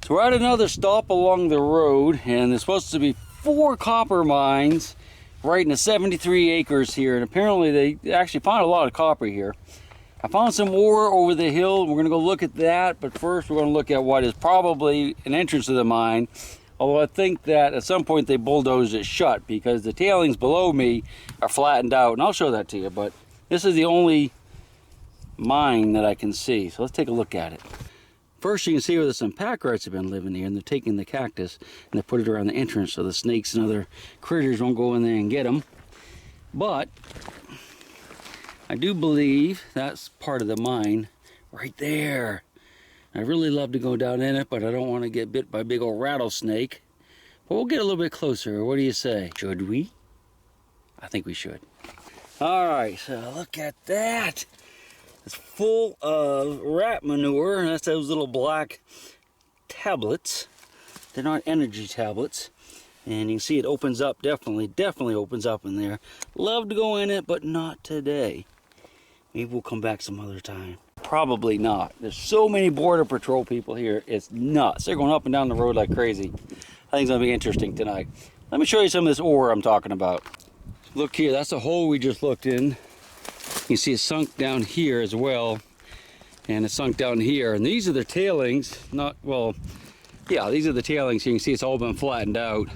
So we're at another stop along the road, and there's supposed to be 4 copper mines right in the 73 acres here, and apparently they actually found a lot of copper here. I found some ore over the hill. We're going to go look at that, but first we're going to look at what is probably an entrance to the mine, although I think that at some point they bulldozed it shut because the tailings below me are flattened out, and I'll show that to you, but this is the only mine that I can see, so let's take a look at it. First, you can see where some pack rats have been living here, and they're taking the cactus and they put it around the entrance so the snakes and other critters won't go in there and get them. But I do believe that's part of the mine right there. I really love to go down in it, but I don't want to get bit by a big old rattlesnake. But we'll get a little bit closer. What do you say? Should we? I think we should. All right, so look at that. It's full of rat manure, and that's those little black tablets. They're not energy tablets. And you can see it opens up, definitely opens up in there. Love to go in it, but not today. Maybe we'll come back some other time. Probably not. There's so many Border Patrol people here, it's nuts. They're going up and down the road like crazy. I think it's gonna be interesting tonight. Let me show you some of this ore I'm talking about. Look here, that's the hole we just looked in. You can see it sunk down here as well, and it sunk down here. And these are the tailings, these are the tailings. You can see it's all been flattened out.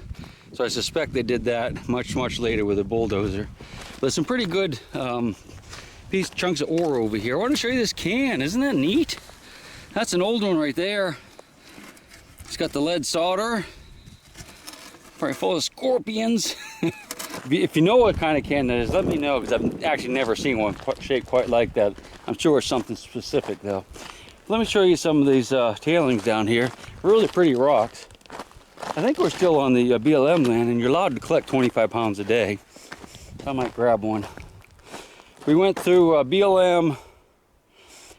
So I suspect they did that much later with a bulldozer. There's some pretty good chunks of ore over here. I want to show you this can. Isn't that neat? That's an old one right there. It's got the lead solder. Probably full of scorpions. If you know what kind of can that is, let me know, because I've actually never seen one shaped quite like that. I'm sure it's something specific though. Let me show you some of these tailings down here. Really pretty rocks. I think we're still on the BLM land, and you're allowed to collect 25 pounds a day. I might grab one. We went through BLM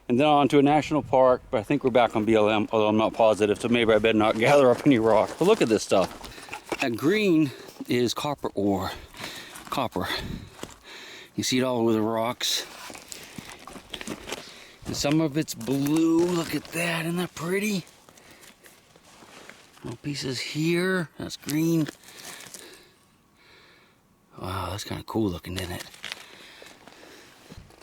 and then on to a national park, but I think we're back on BLM, although I'm not positive, so maybe I better not gather up any rock. But look at this stuff. That green is copper ore. Copper. You see it all over the rocks. And some of it's blue. Look at that. Isn't that pretty? Little pieces here. That's green. Wow, that's kind of cool looking, isn't it?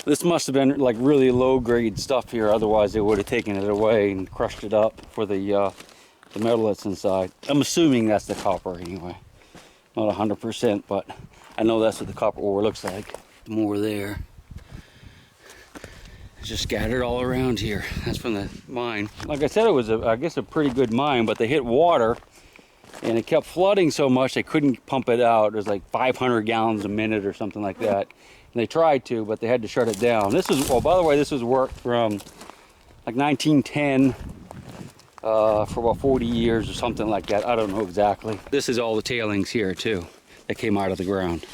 This must have been like really low grade stuff here, otherwise they would have taken it away and crushed it up for the metal that's inside. I'm assuming that's the copper anyway. Not 100%, but I know that's what the copper ore looks like. More there. It's just scattered all around here. That's from the mine. Like I said, it was, I guess, a pretty good mine, but they hit water and it kept flooding so much they couldn't pump it out. It was like 500 gallons a minute or something like that. And they tried to, but they had to shut it down. This is, well, by the way, this was work from like 1910 for about 40 years or something like that. I don't know exactly. This is all the tailings here too that came out of the ground.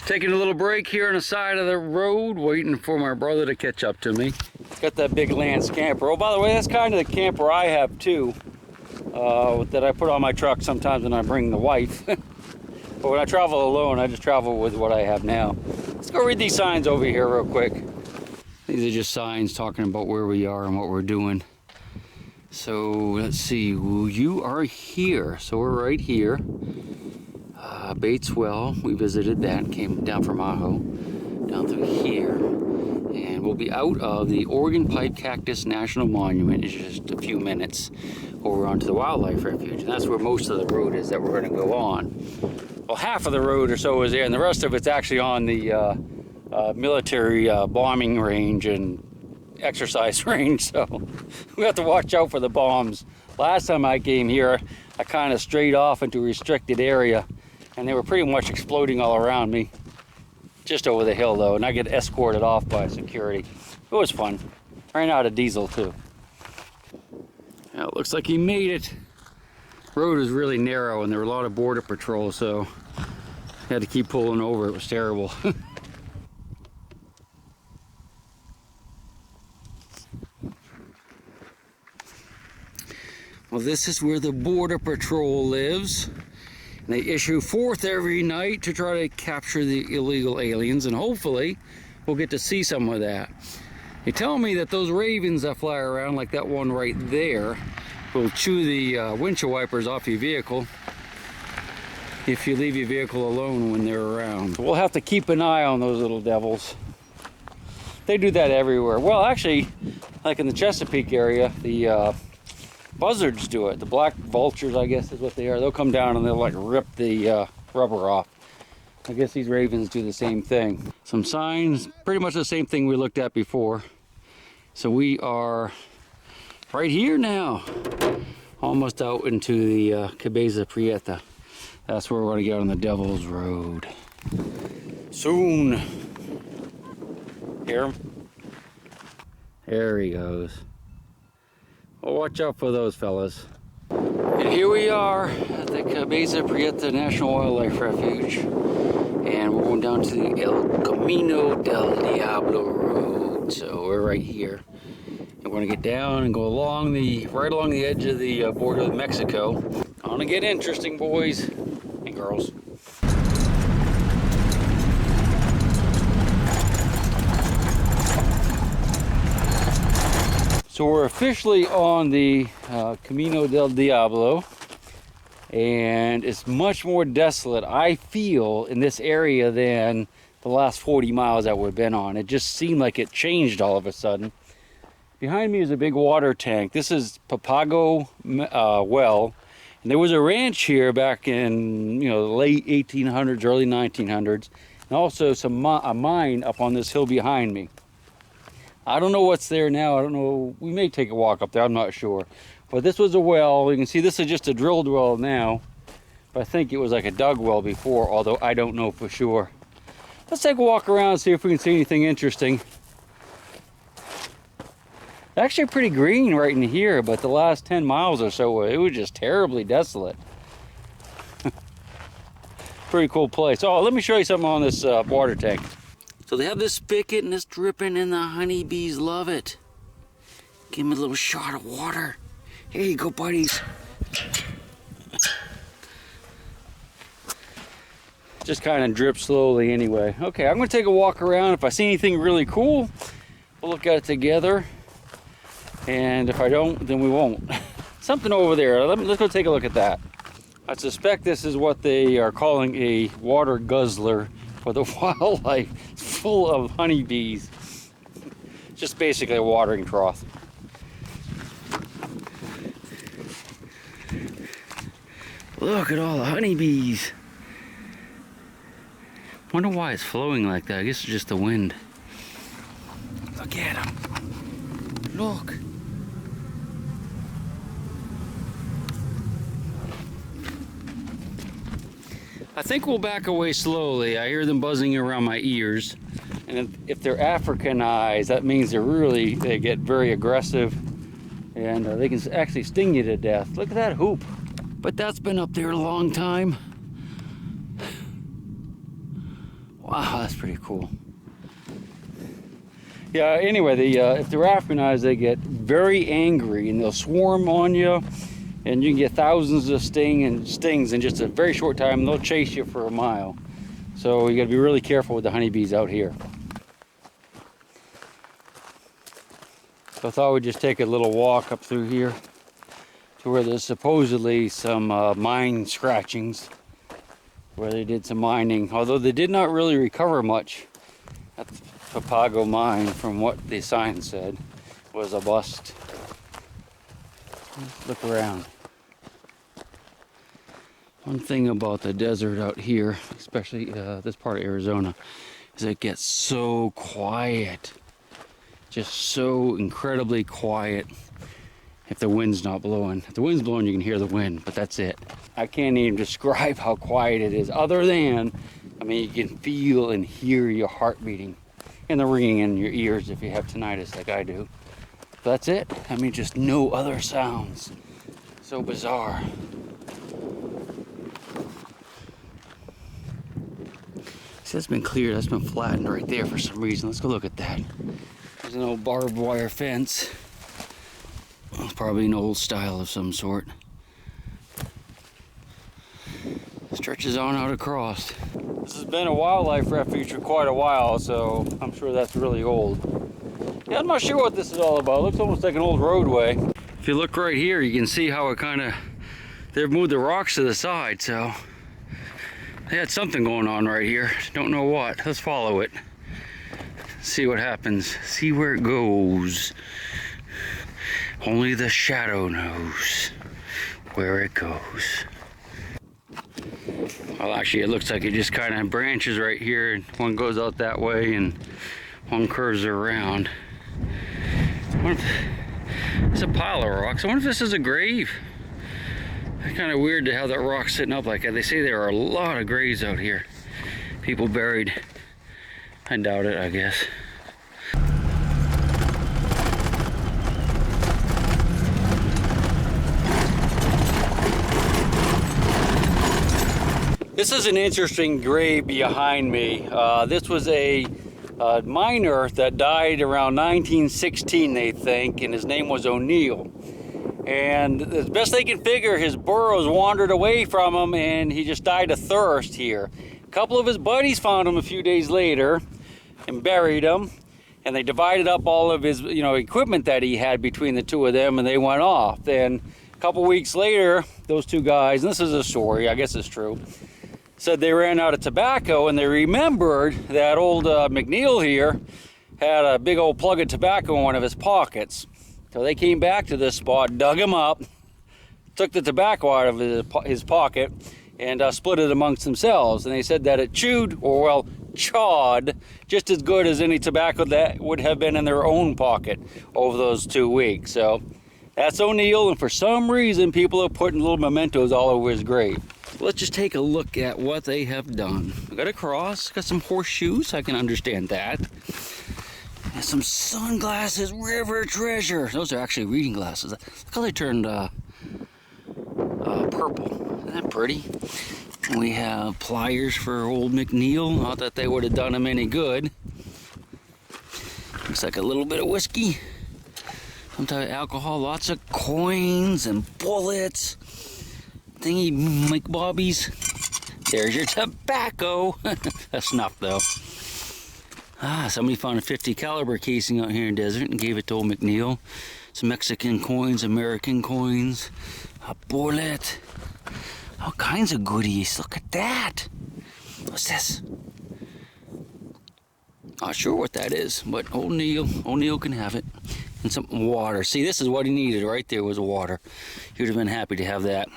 Taking a little break here on the side of the road, waiting for my brother to catch up to me. Got that big Lance camper. Oh, by the way, that's kind of the camper I have too, that I put on my truck sometimes when I bring the wife. But when I travel alone, I just travel with what I have now. Let's go read these signs over here real quick. These are just signs talking about where we are and what we're doing. So let's see, well, you are here. So we're right here. Bates Well, we visited that, came down from Ajo, down through here. And we'll be out of the Oregon Pipe Cactus National Monument in just a few minutes over onto the Wildlife Refuge. And that's where most of the road is that we're going to go on. Well, half of the road or so is there, and the rest of it's actually on the military bombing range and exercise range, so we have to watch out for the bombs. Last time I came here, I kind of strayed off into a restricted area, and they were pretty much exploding all around me. Just over the hill though, and I get escorted off by security. It was fun. Ran out of diesel too. Now, it looks like he made it. Road was really narrow and there were a lot of border patrol, so I had to keep pulling over. It was terrible. Well, this is where the border patrol lives. And they issue forth every night to try to capture the illegal aliens, and hopefully we'll get to see some of that. They tell me that those ravens that fly around, like that one right there, will chew the windshield wipers off your vehicle if you leave your vehicle alone when they're around. We'll have to keep an eye on those little devils. They do that everywhere. Well, actually, like in the Chesapeake area, the buzzards do it. The black vultures, I guess is what they are. They'll come down and they'll like rip the rubber off. I guess these ravens do the same thing. Some signs, pretty much the same thing we looked at before. So we are right here now, almost out into the Cabeza Prieta. That's where we're going to get on the Devil's Road. Soon. Hear him? There he goes. Well, watch out for those fellas. And here we are at the Cabeza Prieta National Wildlife Refuge. And we're going down to the Camino Del Diablo road. So we're right here. And we're going to get down and go along right along the edge of the border with Mexico. Going to get interesting, boys and girls. So we're officially on the Camino del Diablo, and it's much more desolate, I feel, in this area than the last 40 miles that we've been on. It just seemed like it changed all of a sudden. Behind me is a big water tank. This is Papago well, and there was a ranch here back in the late 1800s, early 1900s, and also a mine up on this hill behind me. I don't know what's there now. I don't know. We may take a walk up there. I'm not sure. But this was a well. You can see this is just a drilled well now. But I think it was like a dug well before, although I don't know for sure. Let's take a walk around and see if we can see anything interesting. Actually pretty green right in here, but the last 10 miles or so, it was just terribly desolate. Pretty cool place. Oh, let me show you something on this water tank. So they have this spigot and it's dripping and the honeybees love it. Give them a little shot of water. Here you go, buddies. Just kind of drips slowly anyway. Okay, I'm gonna take a walk around. If I see anything really cool, we'll look at it together. And if I don't, then we won't. Something over there, let's go take a look at that. I suspect this is what they are calling a water guzzler for the wildlife. It's full of honeybees. Just basically a watering trough. Look at all the honeybees. Wonder why it's flowing like that. I guess it's just the wind. Look at them. Look. I think we'll back away slowly. I hear them buzzing around my ears. And if they're Africanized, that means they get very aggressive. And they can actually sting you to death. Look at that hoop. But that's been up there a long time. Wow, that's pretty cool. Yeah, anyway, if they're Africanized, they get very angry and they'll swarm on you. And you can get thousands of stings in just a very short time, and they'll chase you for a mile. So you gotta be really careful with the honeybees out here. So I thought we'd just take a little walk up through here to where there's supposedly some mine scratchings, where they did some mining, although they did not really recover much at the Papago mine from what the sign said. It was a bust. Let's look around. One thing about the desert out here, especially this part of Arizona, is it gets so quiet. Just so incredibly quiet if the wind's not blowing. If the wind's blowing, you can hear the wind, but that's it. I can't even describe how quiet it is, other than, I mean, you can feel and hear your heart beating and the ringing in your ears if you have tinnitus like I do. That's it. I mean, just no other sounds. So bizarre. See, that's been cleared. That's been flattened right there for some reason. Let's go look at that. There's an old barbed wire fence. It's probably an old style of some sort. Stretches on out across. This has been a wildlife refuge for quite a while, so I'm sure that's really old. Yeah, I'm not sure what this is all about. It looks almost like an old roadway. If you look right here, you can see how it kind of, they've moved the rocks to the side, so they had something going on right here. Don't know what. Let's follow it. See what happens. See where it goes. Only the shadow knows where it goes. Well, actually, it looks like it just kind of branches right here, and one goes out that way and one curves around. It's a pile of rocks. I wonder if this is a grave. It's kind of weird to have that rock sitting up like that. They say there are a lot of graves out here. People buried. I doubt it, I guess. This is an interesting grave behind me. This was a miner that died around 1916, they think, and his name was O'Neill. And as best they can figure, his burros wandered away from him and he just died of thirst here. A couple of his buddies found him a few days later and buried him. And they divided up all of his, equipment that he had between the two of them, and they went off. Then a couple weeks later, those two guys, and this is a story, I guess it's true, said they ran out of tobacco, and they remembered that old McNeil here had a big old plug of tobacco in one of his pockets. So they came back to this spot, dug him up, took the tobacco out of his pocket, and split it amongst themselves. And they said that it chewed, or well, chawed, just as good as any tobacco that would have been in their own pocket over those 2 weeks. So that's O'Neill, and for some reason, people are putting little mementos all over his grave. Let's just take a look at what they have done. We got a cross, got some horseshoes, I can understand that. And some sunglasses, river treasure. Those are actually reading glasses. Look how they turned purple. Isn't that pretty? And we have pliers for old McNeil. Not that they would have done him any good. Looks like a little bit of whiskey. Some type of alcohol. Lots of coins and bullets. Thingy McBobbies. There's your tobacco. That's snuff though. Somebody found a .50 caliber casing out here in the desert and gave it to old McNeil. Some Mexican coins, American coins, a bullet, all kinds of goodies. Look at that. What's this? Not sure what that is, but O'Neill can have it. And some water. See, this is what he needed right there, was water. He would have been happy to have that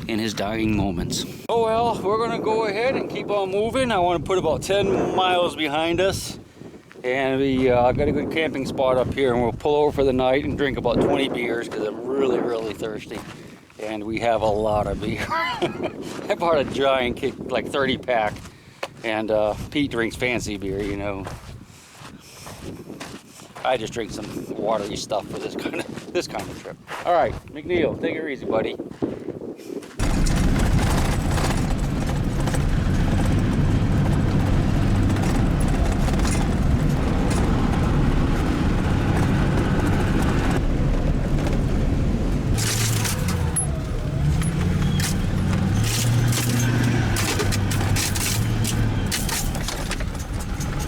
in his dying moments. Oh well, we're gonna go ahead and keep on moving. I want to put about 10 miles behind us. And we got a good camping spot up here, and we'll pull over for the night and drink about 20 beers because I'm really, really thirsty. And we have a lot of beer. I bought a giant, like 30 pack. And Pete drinks fancy beer, I just drink some watery stuff for this kind of trip. All right, McNeil, take it easy, buddy.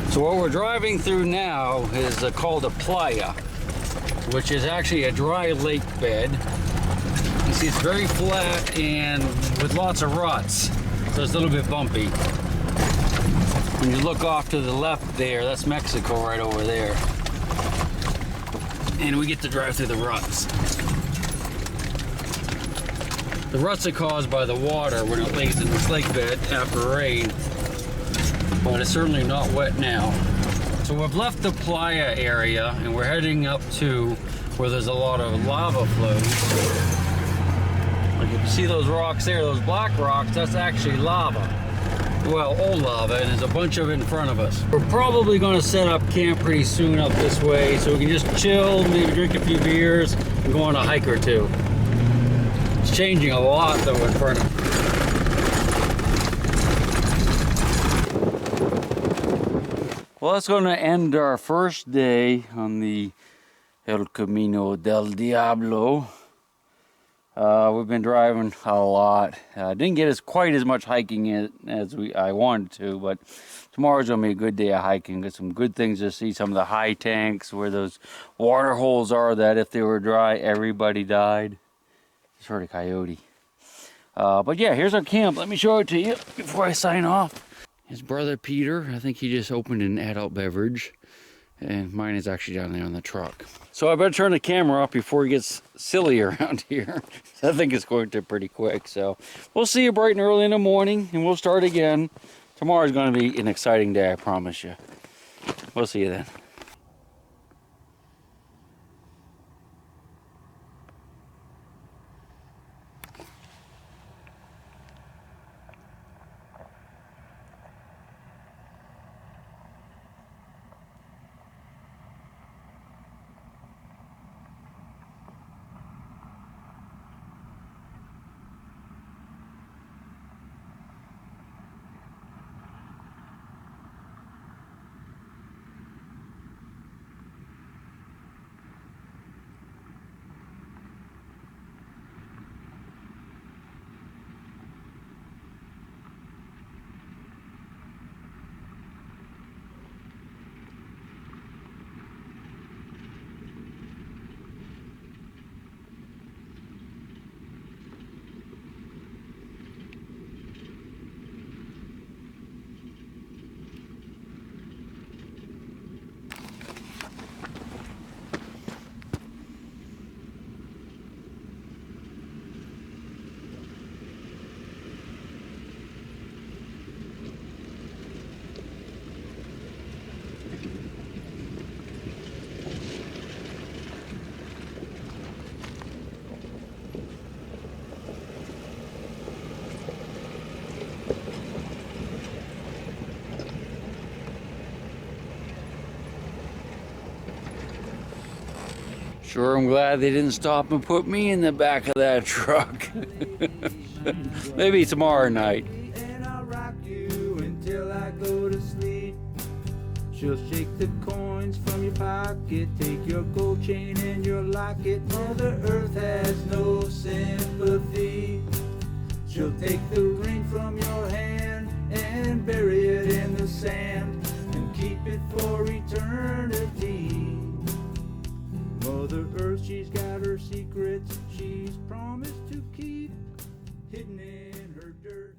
So what we're driving through now is called a playa, which is actually a dry lake bed. You see it's very flat and with lots of ruts, so it's a little bit bumpy. When you look off to the left there, that's Mexico right over there. And we get to drive through the ruts. The ruts are caused by the water when it lays in this lake bed after rain. But it's certainly not wet now. So we've left the playa area and we're heading up to where there's a lot of lava flows. Like you can see those rocks there, those black rocks, that's actually lava. Well, old lava, and there's a bunch of it in front of us. We're probably going to set up camp pretty soon up this way so we can just chill, maybe drink a few beers, and go on a hike or two. It's changing a lot though in front of us. Well, that's going to end our first day on the El Camino del Diablo. We've been driving a lot. Didn't get quite as much hiking in as I wanted to, but tomorrow's gonna be a good day of hiking. Got some good things to see. Some of the high tanks where those water holes are that if they were dry, everybody died. Just heard a coyote. But yeah, here's our camp. Let me show it to you before I sign off. His brother Peter, I think he just opened an adult beverage. And mine is actually down there on the truck. So I better turn the camera off before it gets silly around here. I think it's going to pretty quick. So we'll see you bright and early in the morning and we'll start again. Tomorrow's going to be an exciting day, I promise you. We'll see you then. Sure, I'm glad they didn't stop and put me in the back of that truck. Maybe tomorrow night. And I'll rock you until I go to sleep. She'll shake the coins from your pocket, take your gold chain and your locket. Mother Earth has no sympathy. She'll take the ring from your hand and bury it in the sand and keep it for eternity. Mother Earth, she's got her secrets she's promised to keep hidden in her dirt.